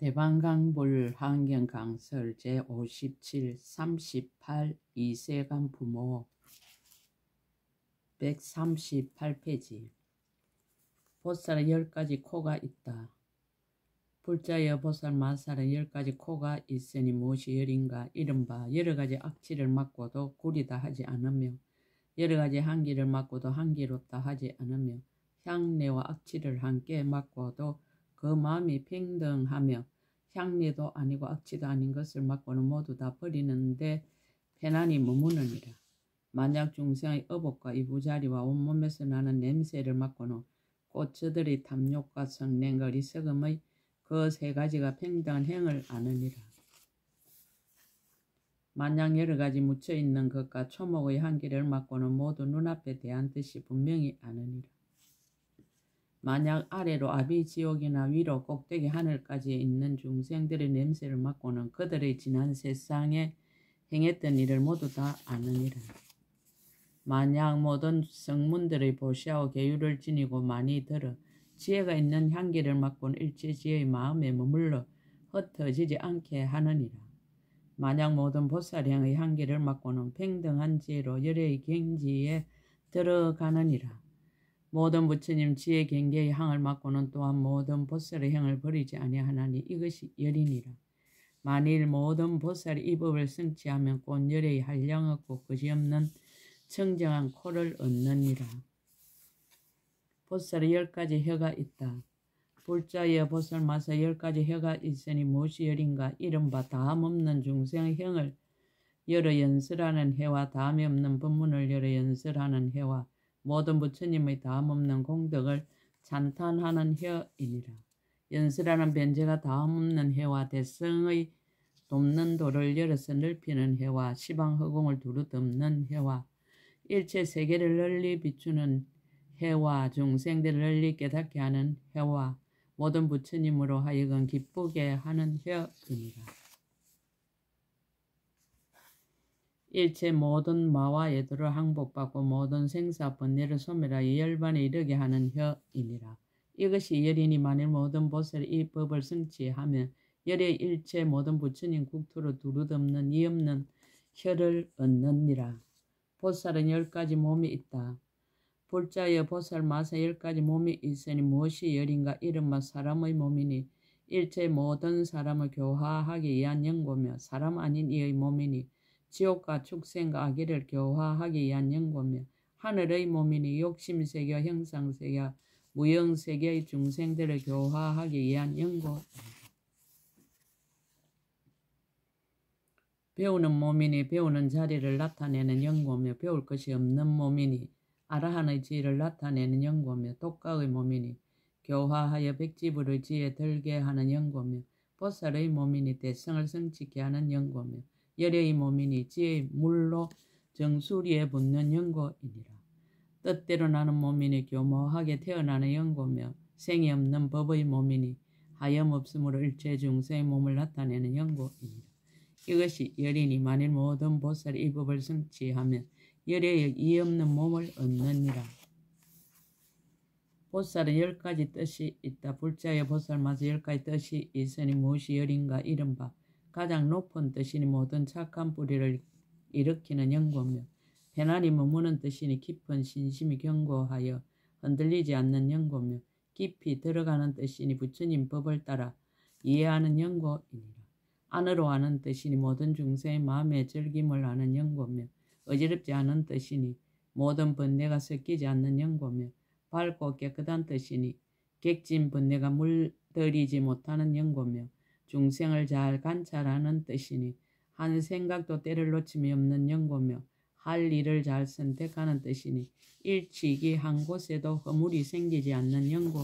대방강불 환경강설 제57 38 이세간 부모 138페이지. 보살의 10가지 코가 있다. 불자여 보살 마살은 10가지 코가 있으니 무엇이 열인가? 이른바 여러가지 악취를 맡고도 구리다 하지 않으며 여러가지 향기를 맡고도 향기롭다 하지 않으며 향내와 악취를 함께 맡고도 그 마음이 평등하며 향내도 아니고 악취도 아닌 것을 맡고는 모두 다 버리는데 편안히 머무느니라. 만약 중생의 어복과 이부자리와 온몸에서 나는 냄새를 맡고는 곧 저들의 탐욕과 성냄과 어리석음의 그 세 가지가 평등한 행을 아느니라. 만약 여러 가지 묻혀있는 것과 초목의 향기를 맡고는 모두 눈앞에 대한 뜻이 분명히 아느니라. 만약 아래로 아비지옥이나 위로 꼭대기 하늘까지 있는 중생들의 냄새를 맡고는 그들의 지난 세상에 행했던 일을 모두 다 아느니라. 만약 모든 성문들의 보시하고 계율을 지니고 많이 들어 지혜가 있는 향기를 맡고는 일체 지혜의 마음에 머물러 흩어지지 않게 하느니라. 만약 모든 보살행의 향기를 맡고는 평등한 지혜로 열의 경지에 들어가느니라. 모든 부처님 지혜 경계의 향을 맡고는 또한 모든 보살의 향을 버리지 아니하나니 이것이 열이니라. 만일 모든 보살이 이 법을 성취하면 곧 열의 한량 없고 그지없는 청정한 코를 얻느니라. 보살의 10가지 혀가 있다. 불자여 보살 마사 10가지 혀가 있으니 무엇이 열인가? 이른바 다함 없는 중생의 형을 열어 연설하는 혀와 다함이 없는 법문을 열어 연설하는 혀와 모든 부처님의 다함 없는 공덕을 찬탄하는 혀이니라. 연설하는 변제가 다함 없는 혀와 대성의 돕는 도를 열어서 넓히는 혀와 시방허공을 두루 덮는 혀와 일체 세계를 널리 비추는 혀와 중생들을 널리 깨닫게 하는 혀와 모든 부처님으로 하여금 기쁘게 하는 혀이니라. 일체 모든 마와 예도를 항복받고 모든 생사 번뇌를 소멸하여 열반에 이르게 하는 혀이니라. 이것이 열이니 만일 모든 보살이 이 법을 성취하면 열의 일체 모든 부처님 국토로 두루 덮는 이 없는 혀를 얻느니라. 보살은 10가지 몸이 있다. 불자여 보살 마사 10가지 몸이 있으니 무엇이 열인가? 이른바 사람의 몸이니 일체 모든 사람을 교화하기 위한 연고며 사람 아닌 이의 몸이니 지옥과 축생과 악의를 교화하기 위한 연고며 하늘의 몸이니 욕심세계와 형상세계와 무형세계의 중생들을 교화하기 위한 연고. 배우는 몸이니 배우는 자리를 나타내는 연고며 배울 것이 없는 몸이니 아라한의 지혜를 나타내는 연고며 독가의 몸이니 교화하여 백지불의 지혜 들게 하는 연고며 보살의 몸이니 대성을 성취케 하는 연고며 열의 몸이니 지혜의 물로 정수리에 붙는 연고이니라. 뜻대로 나는 몸이니 교모하게 태어나는 연고며 생이 없는 법의 몸이니 하염없음으로 일체 중생의 몸을 나타내는 연고이니라. 이것이 열이니 만일 모든 보살이 이 법을 성취하면 열의 이 없는 몸을 얻느니라. 보살은 10가지 뜻이 있다. 불자여 보살 마사 10가지 뜻이 있으니 무엇이 열인가? 이른바 가장 높은 뜻이니 모든 착한 뿌리를 일으키는 연고며 편안히 머무는 뜻이니 깊은 신심이 견고하여 흔들리지 않는 연고며 깊이 들어가는 뜻이니 부처님 법을 따라 이해하는 연고이니라. 안으로 하는 뜻이니 모든 중생의 마음의 즐김을 하는 연고며 어지럽지 않은 뜻이니 모든 번뇌가 섞이지 않는 연고며 밝고 깨끗한 뜻이니 객진 번뇌가 물들이지 못하는 연고며 중생을 잘 관찰하는 뜻이니 한 생각도 때를 놓침이 없는 연고며 할 일을 잘 선택하는 뜻이니 일치기 한 곳에도 허물이 생기지 않는 연고.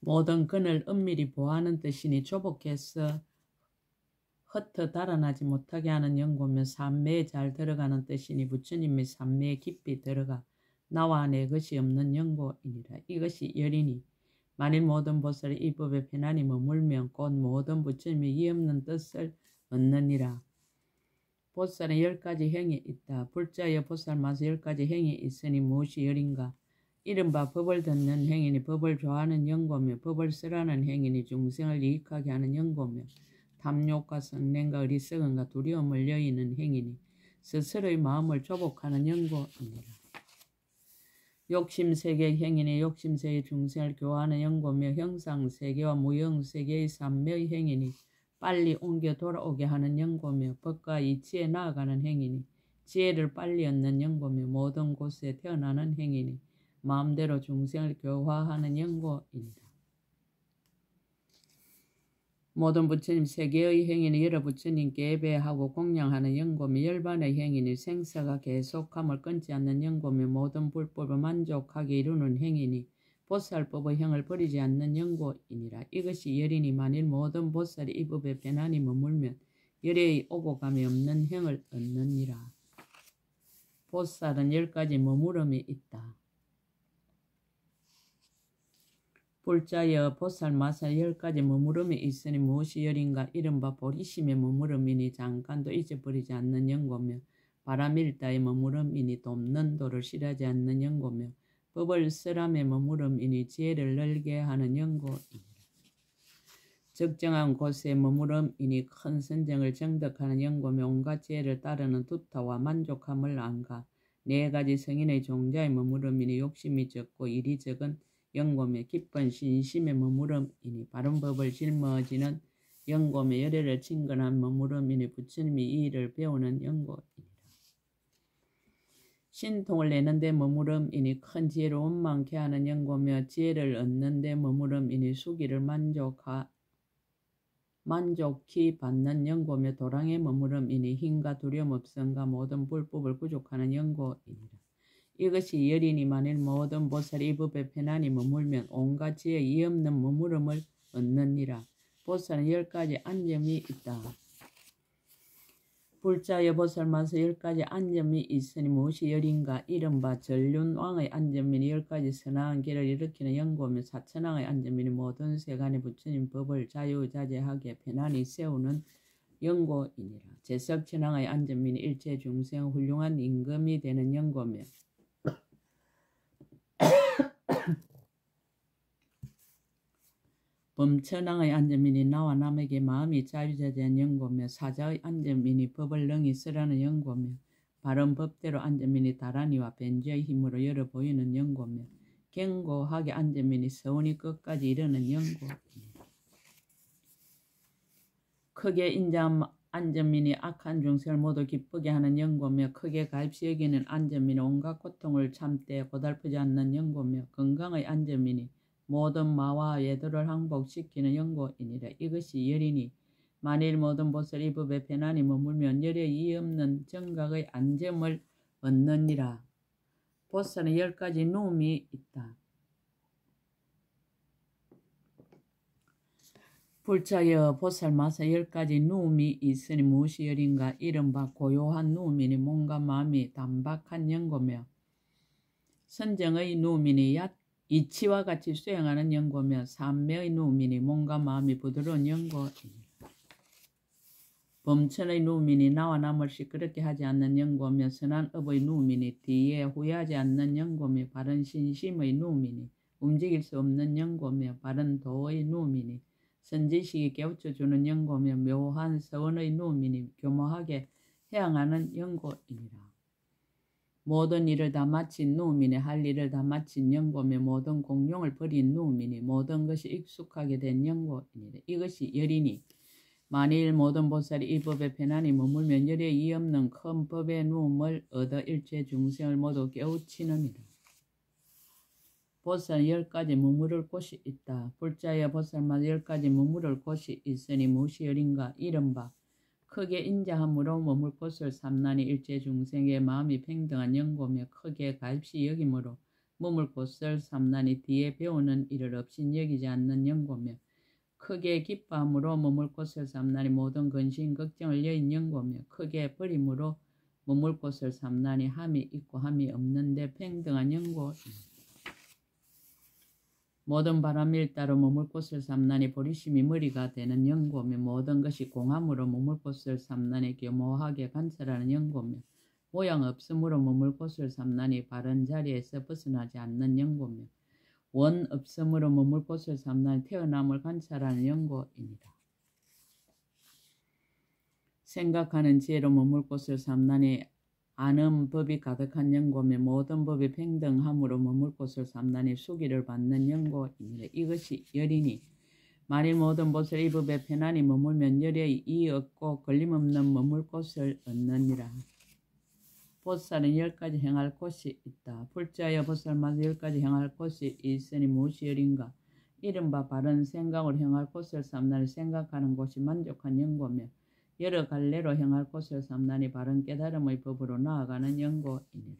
모든根을 은밀히 보하는 뜻이니 조복해서 흩어 달아나지 못하게 하는 연고며 삼매에 잘 들어가는 뜻이니 부처님의 삼매에 깊이 들어가 나와 내 것이 없는 연고이니라. 이것이 열이니 만일 모든 보살이 이 법에 편안히 머물면 곧 모든 부처님의 이 없는 뜻을 얻느니라. 보살은 10가지 행이 있다. 불자여 보살마서 10가지 행이 있으니 무엇이 열인가? 이른바 법을 듣는 행이니 법을 좋아하는 영고며 법을 쓰라는 행이니 중생을 이익하게 하는 영고며 탐욕과 성냄과 어리석음과 두려움을 여의는 행이니 스스로의 마음을 조복하는 영고이니라. 욕심세계의 행이니 욕심세계의 중생을 교화하는 영고며 형상세계와 무형세계의 삼매의 행이니 빨리 옮겨 돌아오게 하는 영고며 법과 이치에 나아가는 행이니 지혜를 빨리 얻는 영고며 모든 곳에 태어나는 행이니 마음대로 중생을 교화하는 영고이니라. 모든 부처님 세계의 행위는 여러 부처님께 예배하고 공양하는 영고며 열반의 행위니 생사가 계속함을 끊지 않는 영고며 모든 불법을 만족하게 이루는 행위니 보살법의 형을 버리지 않는 영고이니라. 이것이 열이니 만일 모든 보살이 이 법에 배난이 머물면 열의 오고 감이 없는 형을 얻느니라. 보살은 10가지 머무름이 있다. 불자여 보살마사 10가지 머무름이 있으니 무엇이 열인가? 이른바 보리심의 머무름이니 잠깐도 잊어버리지 않는 영고며 바람일다의 머무름이니 돕는 도를 싫어하지 않는 영고며 법을 쓰람의 머무름이니 지혜를 늘게 하는 영고이니라. 적정한 곳에 머무름이니 큰 선정을 정덕하는 영고며 온갖 지혜를 따르는 두타와 만족함을 안가 4가지 성인의 종자의 머무름이니 욕심이 적고 일이 적은 영고며 깊은 신심의 머무름이니 바른 법을 짊어지는 영고며 열애를 친근한 머무름이니 부처님이 이 일을 배우는 영고이니라. 신통을 내는 데 머무름이니 큰 지혜를 원망케 하는 영고며 지혜를 얻는 데 머무름이니 수기를 만족히 받는 영고며 도랑의 머무름이니 힘과 두려움 없음과 모든 불법을 구족하는 영고이니라. 이것이 열이니 만일 모든 보살이 이 법에 편안히 머물면 온갖 지혜 이 없는 머무름을 얻느니라. 보살은 10가지 안점이 있다. 불자여 보살마서 10가지 안점이 있으니 무엇이 열인가? 이른바 전륜왕의 안점이니 10가지 선악한 길을 일으키는 영고며 사천왕의 안점이니 모든 세간의 부처님 법을 자유자재하게 편안히 세우는 영고이니라. 제석천왕의 안점이니 일체 중생 훌륭한 임금이 되는 영고며 범천왕의 안점이니 나와 남에게 마음이 자유자재한 영고며 사자의 안점이니 법을 능히 쓰라는 영고며 바른 법대로 안점이니 다란이와 변지의 힘으로 열어 보이는 영고며 견고하게 안점이니 서운이 끝까지 이르는 영고이니라. 크게 인자한 안점이니 악한 중생을 모두 기쁘게 하는 영고며 크게 가입시 여기는 안점이니 온갖 고통을 참되 고달프지 않는 영고며 건강의 안점이니 모든 마와 예도를 항복시키는 영고이니라. 이것이 열이니 만일 모든 보살이 법에 편안히 머물면 열에 이의 없는 정각의 안점을 얻느니라. 보살은 10가지 누움이 있다. 불자여 보살마사 10가지 누움이 있으니 무엇이 열인가? 이른바 고요한 누움이니 몸과 마음이 단박한 영고며 선정의 누움이니 이치와 같이 수행하는 영고며 삼매의 누움이니 몸과 마음이 부드러운 영고이니라. 범천의 누움이니 나와 남을 시끄럽게 하지 않는 영고며 선한 업의 누움이니 뒤에 후회하지 않는 영고며 바른 신심의 누움이니 움직일 수 없는 영고며 바른 도의 누움이니 선지식이 깨우쳐주는 영고며 묘한 서원의 누움이니 교모하게 해양하는 영고이니라. 모든 일을 다 마친 누움이니 할 일을 다 마친 영고며 모든 공용을 버린 누움이니 모든 것이 익숙하게 된 영고이니라. 이것이 열이니 만일 모든 보살이 이 법에 편안히 머물면 열에 이 없는 큰 법의 누움을 얻어 일체 중생을 모두 깨우치느니라. 보살은 10가지 머무를 곳이 있다. 불자여 보살마다 10가지 머무를 곳이 있으니 무엇이 열인가? 이른바 크게 인자함으로 머물 곳을 삼나니 일체 중생의 마음이 평등한 영고며 크게 가입시 여김으로 머물 곳을 삼나니 뒤에 배우는 일을 없인 여기지 않는 영고며 크게 기뻐함으로 머물 곳을 삼나니 모든 근심 걱정을 여인 영고며 크게 버림으로 머물 곳을 삼나니 함이 있고 함이 없는데 평등한 영고입니다. 모든 바람일 따로 머물 곳을 삼나니 보리심이 머리가 되는 연고며 모든 것이 공함으로 머물 곳을 삼나니 교모하게 관찰하는 연고며 모양 없음으로 머물 곳을 삼나니 바른 자리에서 벗어나지 않는 연고며 원 없음으로 머물 곳을 삼나니 태어남을 관찰하는 연고이니라. 생각하는 지혜로 머물 곳을 삼나니 아는 법이 가득한 연고며 모든 법이 평등함으로 머물 곳을 삼나니 수기를 받는 연고이니라. 이것이 열이니 만일 모든 보살 이 법에 편안히 머물면 열의 이 없고 걸림없는 머물 곳을 얻느니라. 보살은 10가지 행할 곳이 있다. 불자여 보살마다 10가지 행할 곳이 있으니 무엇이 열인가? 이른바 바른 생각으로 행할 곳을 삼나니 생각하는 곳이 만족한 연고며 여러 갈래로 행할 곳을 삼나니 바른 깨달음의 법으로 나아가는 연고이니라.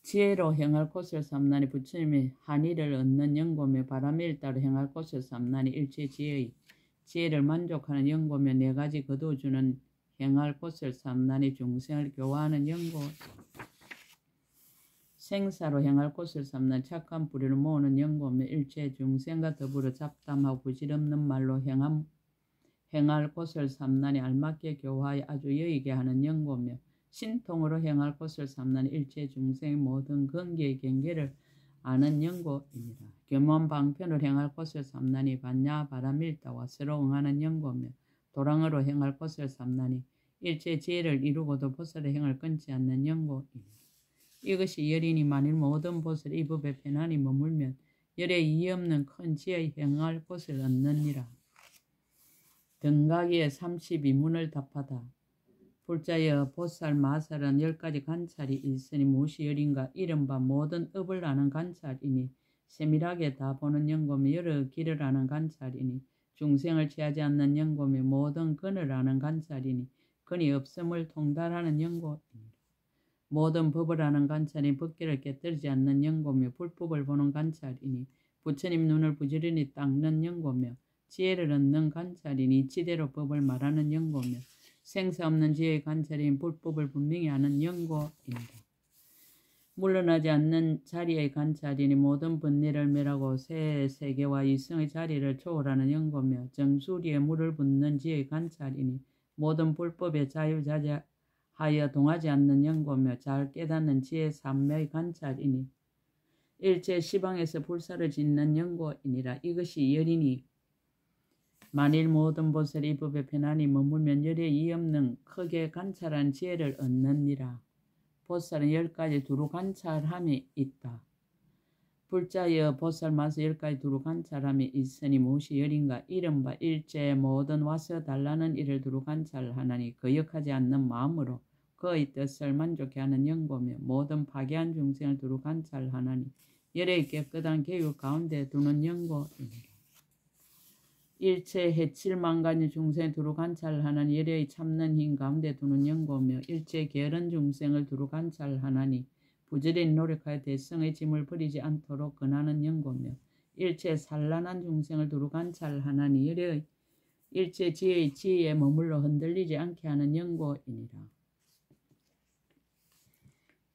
지혜로 행할 곳을 삼나니 부처님이 한의를 얻는 연고며 바람의 일따로 행할 곳을 삼나니 일체 지혜를 만족하는 연고며 4가지 거두어주는 행할 곳을 삼나니 중생을 교화하는 연고. 생사로 행할 곳을 삼나니 착한 뿌리를 모으는 연고며 일체 중생과 더불어 잡담하고 부질없는 말로 행할 곳을 삼나니 알맞게 교화하여 아주 여의게 하는 연고며 신통으로 행할 곳을 삼나니 일체 중생의 모든 근기의 경계를 아는 연고이니라. 겸허한 방편으로 행할 곳을 삼나니 반야 바람일다와 서로 응하는 연고며 도랑으로 행할 곳을 삼나니 일체 지혜를 이루고도 보살의 행을 끊지 않는 연고이니라. 이것이 열이니 만일 모든 보살이 이 법에 편안히 머물면 열에 이의 없는 큰 지혜의 행할 곳을 얻느니라. 등가기의 32문을 답하다. 불자여 보살 마살은 10가지 관찰이 있으니 무엇이 열인가? 이른바 모든 업을 아는 관찰이니 세밀하게 다 보는 연고며 여러 길을 아는 관찰이니 중생을 취하지 않는 연고며 모든 근을 아는 관찰이니 근이 없음을 통달하는 연고이니라. 모든 법을 아는 관찰이 법기를 깨뜨리지 않는 연고며 불법을 보는 관찰이니 부처님 눈을 부지런히 닦는 연고며 지혜를 얻는 관찰이니 지대로 법을 말하는 연고며 생사 없는 지혜의 관찰인 불법을 분명히 아는 연고입니다. 물러나지 않는 자리의 관찰이니 모든 번뇌를 멸하고 새 세계와 이성의 자리를 초월하는 연고며 정수리에 물을 붓는 지혜의 관찰이니 모든 불법에 자유자재하여 동하지 않는 연고며 잘 깨닫는 지혜 삼매의 관찰이니 일체 시방에서 불사를 짓는 연고이니라. 이것이 열이니 만일 모든 보살이 이 법에 편안히 머물면 열에 이 없는 크게 관찰한 지혜를 얻느니라. 보살은 10가지 두루 관찰함이 있다. 불자여 보살마서 10가지 두루 관찰함이 있으니 무엇이 열인가? 이른바 일체 모든 와서 달라는 일을 두루 관찰하나니 거역하지 않는 마음으로 그의 뜻을 만족해 하는 연고며 모든 파괴한 중생을 두루 관찰하나니 열의 깨끗한 계율 가운데 두는 연고이니라. 일체 해칠만간의 중생을 두루 관찰하나니 열의 참는 힘 가운데 두는 연고며 일체 게으른 중생을 두루 관찰하나니 부지런히 노력하여 대성의 짐을 버리지 않도록 권하는 연고며 일체 산란한 중생을 두루 관찰하나니 열의 일체 지혜의 지혜에 머물러 흔들리지 않게 하는 연고이니라.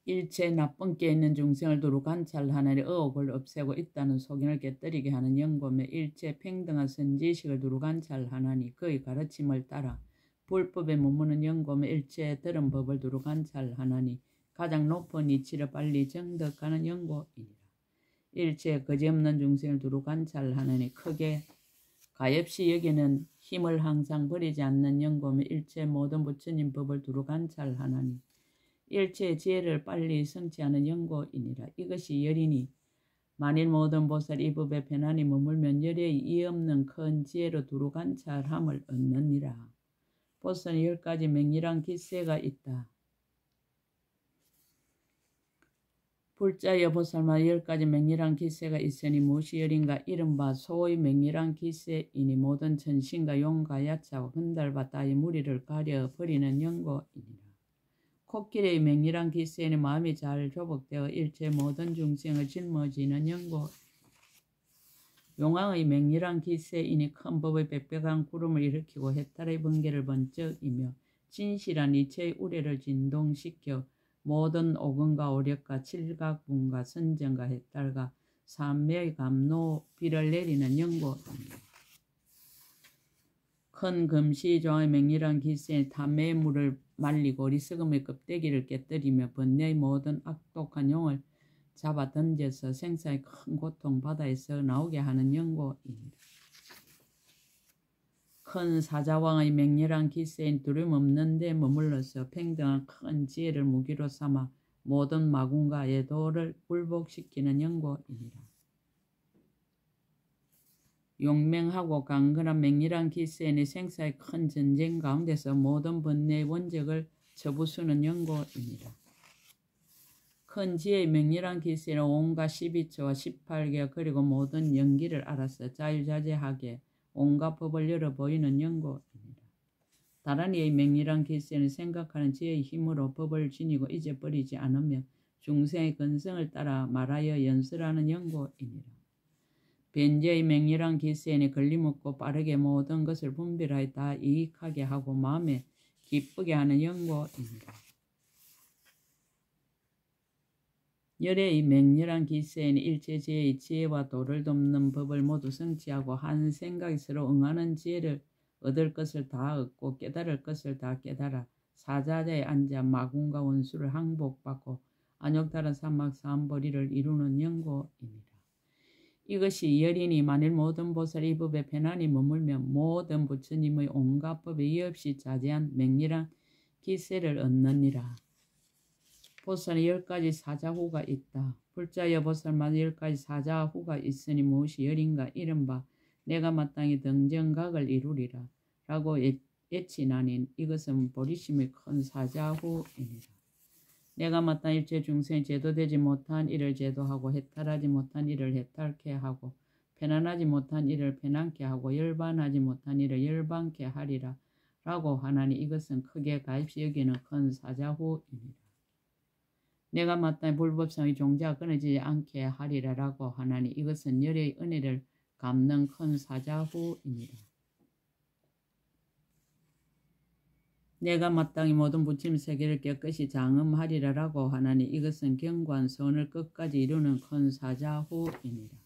일체 나쁜 게 있는 중생을 두루 관찰하나니 의혹을 없애고 있다는 속인을 깨뜨리게 하는 연고며 일체 평등한 선지식을 두루 관찰하나니 그의 가르침을 따라 불법에 머무는 연고며 일체 들은 법을 두루 관찰하나니 가장 높은 이치를 빨리 정득하는 연고이니라. 일체 거지없는 중생을 두루 관찰하나니 크게 가엾이 여기는 힘을 항상 버리지 않는 연고며 일체 모든 부처님 법을 두루 관찰하나니 일체 지혜를 빨리 성취하는 연고이니라. 이것이 열이니 만일 모든 보살이 이 법에 편안히 머물면 열의 이 없는 큰 지혜로 두루 관찰함을 얻느니라. 보살은 10가지 맹렬한 기세가 있다. 불자여 보살마다 10가지 맹렬한 기세가 있으니 무엇이 열인가? 이른바 소의 맹렬한 기세이니 모든 천신과 용과 야차와 건달바 따위 무리를 가려 버리는 연고이니라. 코끼리의 맹렬한 기세에는 마음이 잘 조복되어 일체 모든 중생을 짊어지는 연고. 용왕의 맹렬한 기세이니 큰 법의 빽빽한 구름을 일으키고 해탈의 번개를 번쩍이며 진실한 이체의 우레를 진동시켜 모든 오근과 오력과 칠각분과 선정과 해탈과 삼매의 감노 비를 내리는 연고입니다. 큰 금시조의 맹렬한 기세에 탐매의 물을 말리고 어리석음의 껍데기를 깨뜨리며 번뇌의 모든 악독한 용을 잡아 던져서 생사의 큰 고통 바다에서 나오게 하는 연고입니다. 큰 사자왕의 맹렬한 기세인 두려움 없는 데 머물러서 평등한 큰 지혜를 무기로 삼아 모든 마군과 애도를 굴복시키는 연고입니다. 용맹하고 강건한 맹렬한 기세인의 생사의 큰 전쟁 가운데서 모든 번뇌의 원적을 쳐부수는 연고입니다. 큰 지혜의 맹렬한 기세는 온갖 12처와 18개 그리고 모든 연기를 알아서 자유자재하게 온갖 법을 열어 보이는 연고입니다. 다란이의 맹렬한 기세는 생각하는 지혜의 힘으로 법을 지니고 잊어버리지 않으며 중생의 근성을 따라 말하여 연설하는 연고입니다. 변제의 맹렬한 기세에 걸림없고 빠르게 모든 것을 분별하여 다 이익하게 하고 마음에 기쁘게 하는 연고입니다. 열애의 맹렬한 기세에는 일체지혜의 지혜와 도를 돕는 법을 모두 성취하고 한 생각이 서로 응하는 지혜를 얻을 것을 다 얻고 깨달을 것을 다 깨달아 사자자에 앉아 마군과 원수를 항복받고 안욕달한 사막 사암벌이를 이루는 연고입니다. 이것이 열이니 만일 모든 보살 이 법에 편안히 머물며 모든 부처님의 온갖 법에 이의 없이 자제한 맹렬한 기세를 얻느니라. 보살은 10가지 사자후가 있다. 불자여 보살마다 10가지 사자후가 있으니 무엇이 열인가 이른바 내가 마땅히 등정각을 이루리라 라고 예치나니 이것은 보리심의 큰 사자후입니다. 내가 마땅히 일체 중생이 제도되지 못한 일을 제도하고 해탈하지 못한 일을 해탈케 하고 편안하지 못한 일을 편안케 하고 열반하지 못한 일을 열반케 하리라 라고 하나니 이것은 크게 가입시 여기는 큰 사자후입니다. 내가 마땅히 불법성의 종자가 끊어지지 않게 하리라 라고 하나니 이것은 열의 은혜를 갚는 큰 사자후입니다. 내가 마땅히 모든 부처님 세계를 깨끗이 장엄하리라 라고 하나니 이것은 경관 선을 끝까지 이루는 큰 사자후입니다.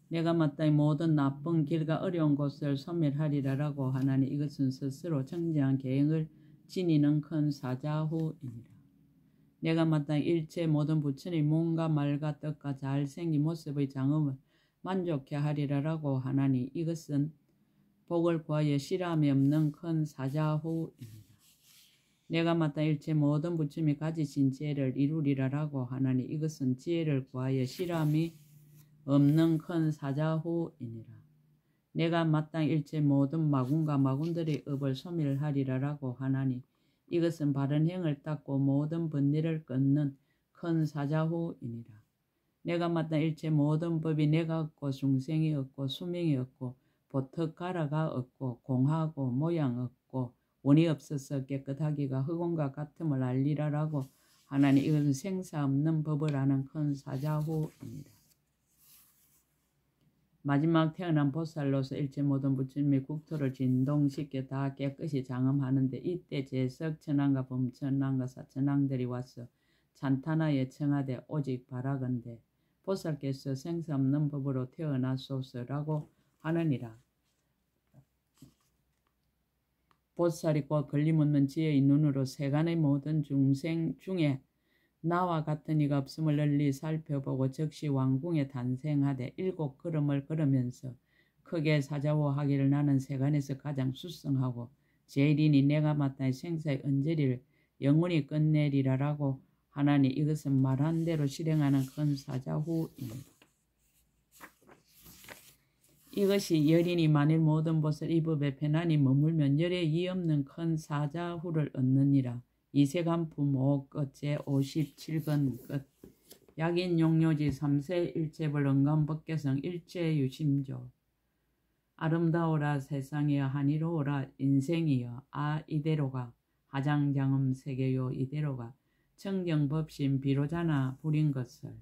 내가 마땅히 모든 나쁜 길과 어려운 곳을 소멸하리라 라고 하나니 이것은 스스로 청정한 계행을 지니는 큰 사자후입니다. 내가 마땅히 일체 모든 부처님 몸과 말과 뜻과 잘생긴 모습의 장엄을 만족해 하리라 라고 하나니 이것은 복을 구하여 실함이 없는 큰 사자후입니다. 내가 마땅히 일체 모든 부처님이 가지신 지혜를 이루리라 라고 하나니 이것은 지혜를 구하여 실함이 없는 큰 사자후이니라. 내가 마땅히 일체 모든 마군과 마군들의 업을 소멸하리라 라고 하나니 이것은 바른 행을 닦고 모든 번뇌를 끊는 큰 사자후이니라. 내가 마땅히 일체 모든 법이 내가 없고 중생이 없고 수명이 없고 보특가라가 없고 공하고 모양 없고 원이 없어서 깨끗하기가 흑원과 같음을 알리라라고 하나니 이것은 생사 없는 법을 아는 큰 사자후입니다. 마지막 태어난 보살로서 일체 모든 부처님의 국토를 진동시켜 다 깨끗이 장엄하는데 이때 제석 천왕과 범천왕과 사천왕들이 와서 찬탄하여 청하되 오직 바라건대 보살께서 생사 없는 법으로 태어나소서라고 하느니라. 보살이 곧 걸림없는 지혜의 눈으로 세간의 모든 중생 중에 나와 같은 이가 없음을 널리 살펴보고 즉시 왕궁에 탄생하되 7 걸음을 걸으면서 크게 사자후하기를 나는 세간에서 가장 수성하고 제일이니 내가 마땅히 생사의 언저리를 영원히 끝내리라라고 하나니 이것은 말한 대로 실행하는 큰 사자후입니다. 이것이 열이니 만일 모든 보살 이 법에 편안히 머물면 열에 이없는 큰 사자후를 얻느니라. 이세간품 5끝 제57권 끝. 약인 용료지 3세 일체불 응감법계성 일체유심조. 아름다워라 세상이여 한이로워라 인생이여 아 이대로가 하장장음 세계요 이대로가 청경법심 비로자나 불인 것을